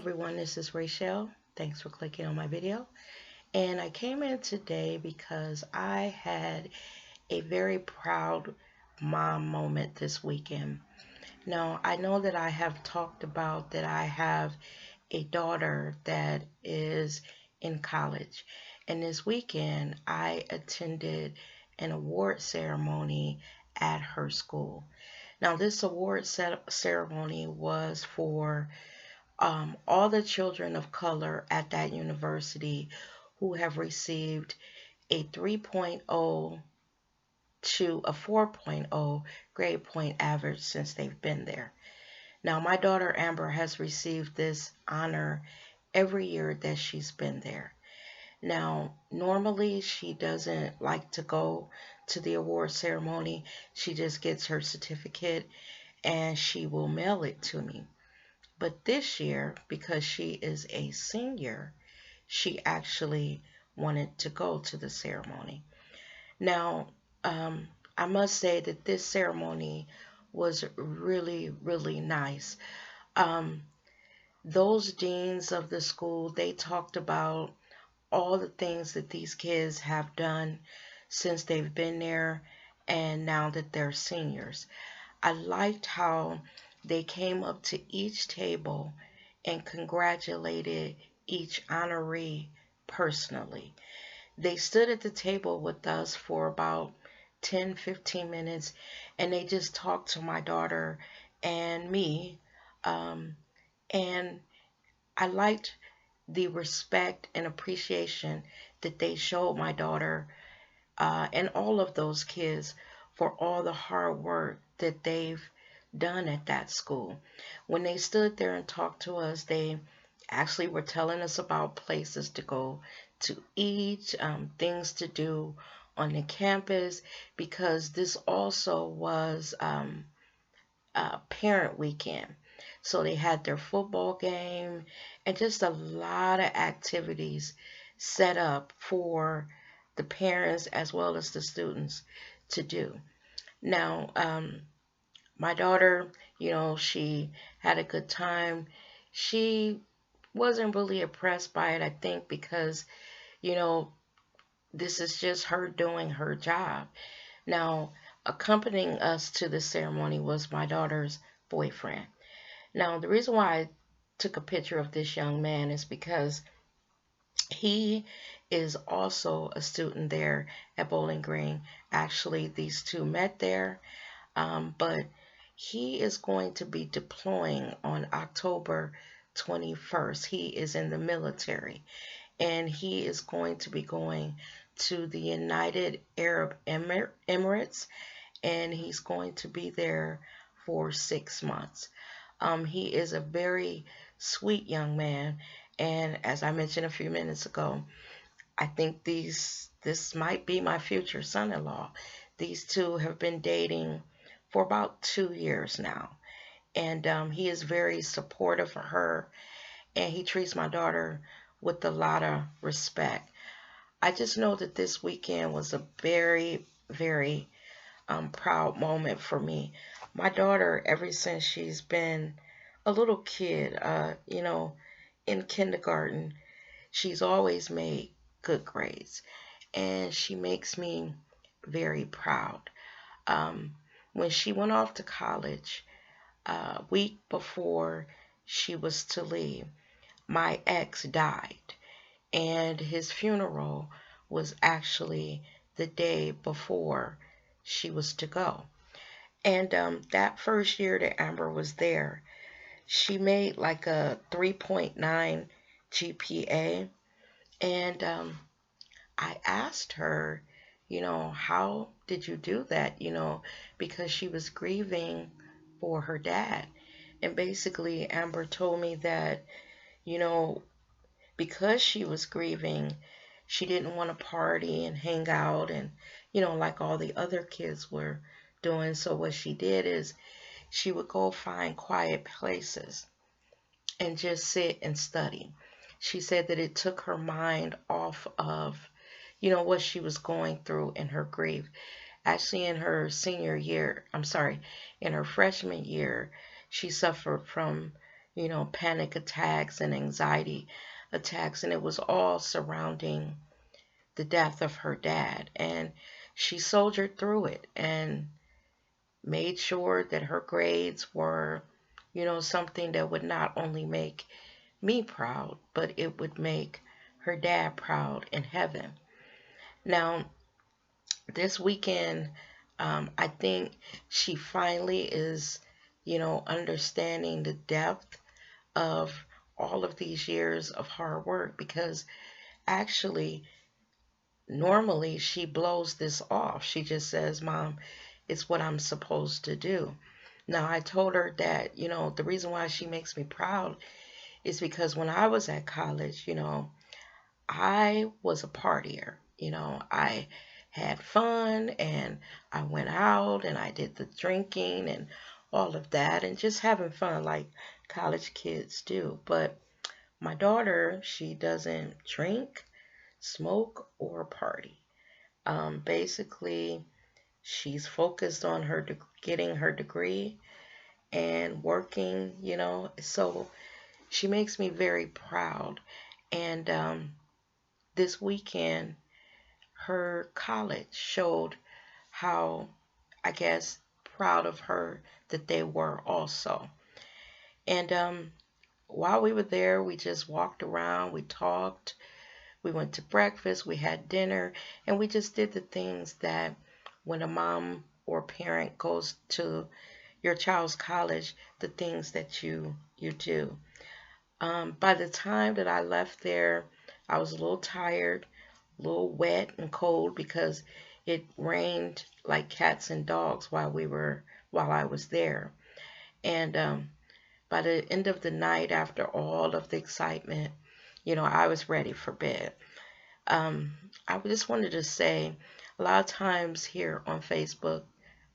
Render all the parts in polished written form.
everyone, this is Rachel. Thanks for clicking on my video. And I came in today because I had a very proud mom moment this weekend. Now, I know that I have talked about that I have a daughter that is in college. And this weekend, I attended an award ceremony at her school. Now, this award ceremony was for all the children of color at that university who have received a 3.0 to a 4.0 grade point average since they've been there. Now, my daughter Amber has received this honor every year that she's been there. Now, normally she doesn't like to go to the award ceremony. She just gets her certificate and she will mail it to me. But this year, because she is a senior, she actually wanted to go to the ceremony. Now, I must say that this ceremony was really, really nice. Um, those deans of the school, they talked about all the things that these kids have done since they've been there and now that they're seniors. I liked how they came up to each table and congratulated each honoree personally. They stood at the table with us for about 10, 15 minutes and they just talked to my daughter and me. Um, and I liked the respect and appreciation that they showed my daughter and all of those kids for all the hard work that they've done at that school. When they stood there and talked to us, they actually were telling us about places to go to eat, things to do on the campus, because this also was parent weekend. So they had their football game and just a lot of activities set up for the parents as well as the students to do. Now, my daughter, she had a good time. She wasn't really impressed by it, I think, because, you know, this is just her doing her job. Now, accompanying us to the ceremony was my daughter's boyfriend. Now, the reason why I took a picture of this young man is because he is also a student there at Bowling Green. Actually, these two met there, but he is going to be deploying on October 21st. He is in the military and he is going to be going to the United Arab Emirates and he's going to be there for 6 months. He is a very sweet young man, and as I mentioned a few minutes ago, I think this might be my future son-in-law. These two have been dating for about 2 years now, and he is very supportive of her, and he treats my daughter with a lot of respect. I just know that this weekend was a very, very proud moment for me. My daughter, ever since she's been a little kid, in kindergarten, she's always made good grades, and she makes me very proud. Um, when she went off to college, a week before she was to leave, my ex died, and his funeral was actually the day before she was to go. And that first year that Amber was there, she made like a 3.9 GPA. And I asked her, how did you do that? Because she was grieving for her dad. And basically, Amber told me that, you know, because she was grieving, she didn't want to party and hang out and, like all the other kids were doing. So what she did is she would go find quiet places and just sit and study. She said that it took her mind off of, what she was going through in her grief. Actually, in her senior year, I'm sorry, in her freshman year, she suffered from panic attacks and anxiety attacks, and it was all surrounding the death of her dad. And she soldiered through it and made sure that her grades were, something that would not only make me proud, but it would make her dad proud in heaven. Now, this weekend, I think she finally is, understanding the depth of all of these years of hard work, because actually, normally she blows this off. She just says, Mom, it's what I'm supposed to do. Now, I told her that, the reason why she makes me proud is because when I was at college, I was a partier. I had fun and I went out and I did the drinking and all of that and just having fun like college kids do. But my daughter, she doesn't drink, smoke, or party. Basically, she's focused on getting her degree and working, so she makes me very proud. And this weekend, her college showed how, I guess, proud of her that they were also. And while we were there, we just walked around, we talked, we went to breakfast, we had dinner, and we just did the things that when a mom or parent goes to your child's college, the things that you do. By the time that I left there, I was a little tired, a little wet and cold because it rained like cats and dogs while I was there. And by the end of the night, after all of the excitement, I was ready for bed. I just wanted to say, a lot of times here on Facebook,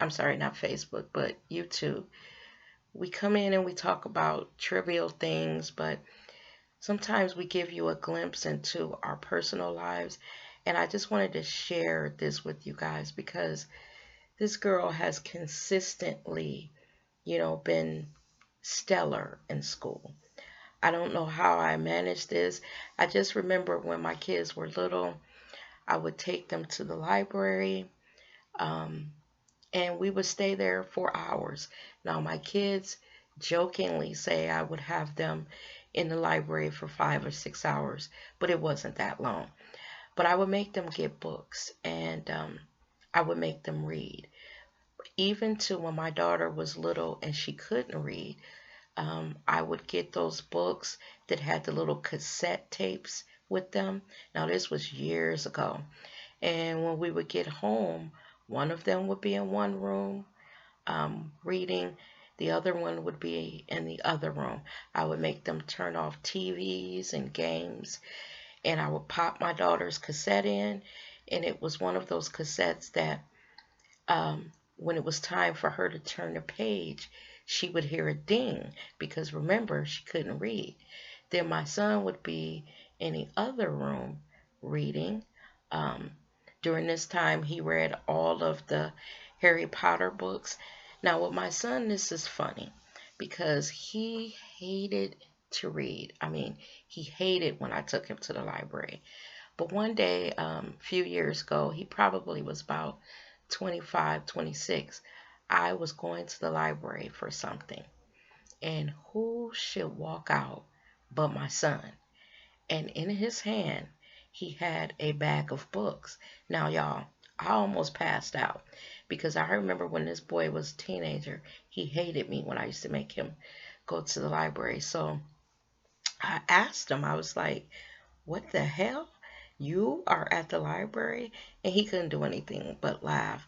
I'm sorry, not Facebook, but YouTube, we come in and we talk about trivial things, but sometimes we give you a glimpse into our personal lives. And I just wanted to share this with you guys because this girl has consistently, been stellar in school. I don't know how I managed this. I just remember when my kids were little, I would take them to the library, um, and we would stay there for hours. Now, my kids jokingly say I would have them in the library for 5 or 6 hours, but it wasn't that long. But I would make them get books, and I would make them read. Even to when my daughter was little and she couldn't read, I would get those books that had the little cassette tapes with them. Now, this was years ago. And when we would get home, one of them would be in one room reading, the other one would be in the other room. I would make them turn off TVs and games, and I would pop my daughter's cassette in. And it was one of those cassettes that when it was time for her to turn the page, she would hear a ding because remember, she couldn't read. Then my son would be in the other room reading. Um, During this time, he read all of the Harry Potter books. Now, with my son, this is funny because he hated to read. I mean, he hated when I took him to the library. But one day, a few years ago, he probably was about 25, 26. I was going to the library for something. And who should walk out but my son? And in his hand, he had a bag of books. Now, y'all, I almost passed out because I remember when this boy was a teenager, he hated me when I used to make him go to the library. So I asked him, I was like, what the hell? You are at the library? And he couldn't do anything but laugh.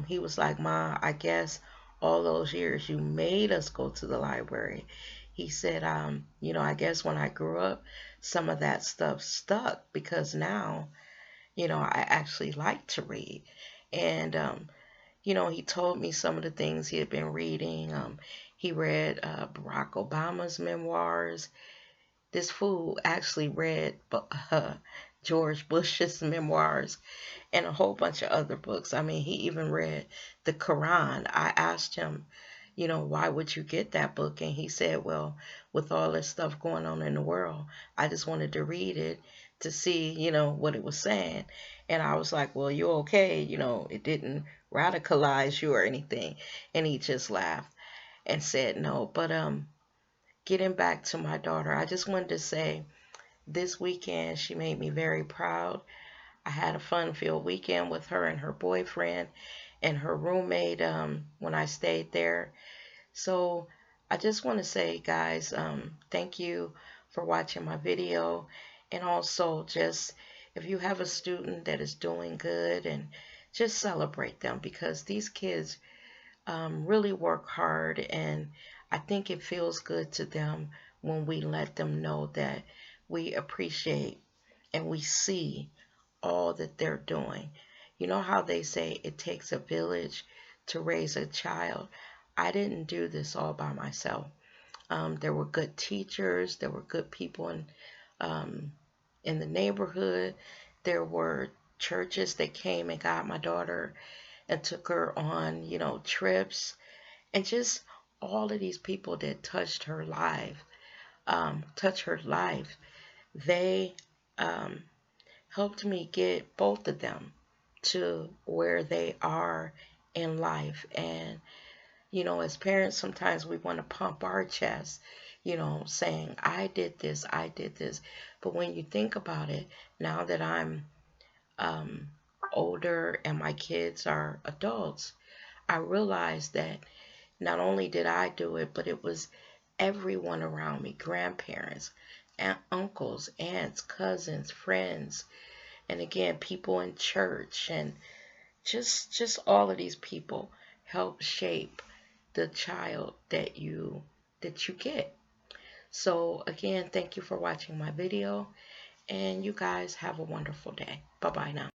He was like, Ma, I guess all those years you made us go to the library. He said, I guess when I grew up, some of that stuff stuck because now, I actually like to read. And, he told me some of the things he had been reading. He read Barack Obama's memoirs. This fool actually read George Bush's memoirs and a whole bunch of other books. I mean, he even read the Quran. I asked him, why would you get that book? And he said, well, with all this stuff going on in the world, I just wanted to read it to see, what it was saying. And I was like, well, you're okay. It didn't radicalize you or anything. And he just laughed and said no. But getting back to my daughter, I just wanted to say this weekend she made me very proud. I had a fun-filled weekend with her and her boyfriend and her roommate when I stayed there. So I just want to say, guys, thank you for watching my video. And also, just if you have a student that is doing good, and just celebrate them, because these kids really work hard, and I think it feels good to them when we let them know that we appreciate and we see all that they're doing. You know how they say it takes a village to raise a child? I didn't do this all by myself. There were good teachers, there were good people um, in the neighborhood. There were churches that came and got my daughter and took her on, trips, and just all of these people that touched her life. They um, helped me get both of them to where they are in life. And, as parents, sometimes we want to pump our chest, saying, I did this, I did this. But when you think about it, now that I'm um, older and my kids are adults, I realize that not only did I do it, but it was everyone around me, grandparents, uncles, aunts, cousins, friends, and again, people in church, and just all of these people help shape the child that you get. So again, thank you for watching my video, and you guys have a wonderful day. Bye bye now.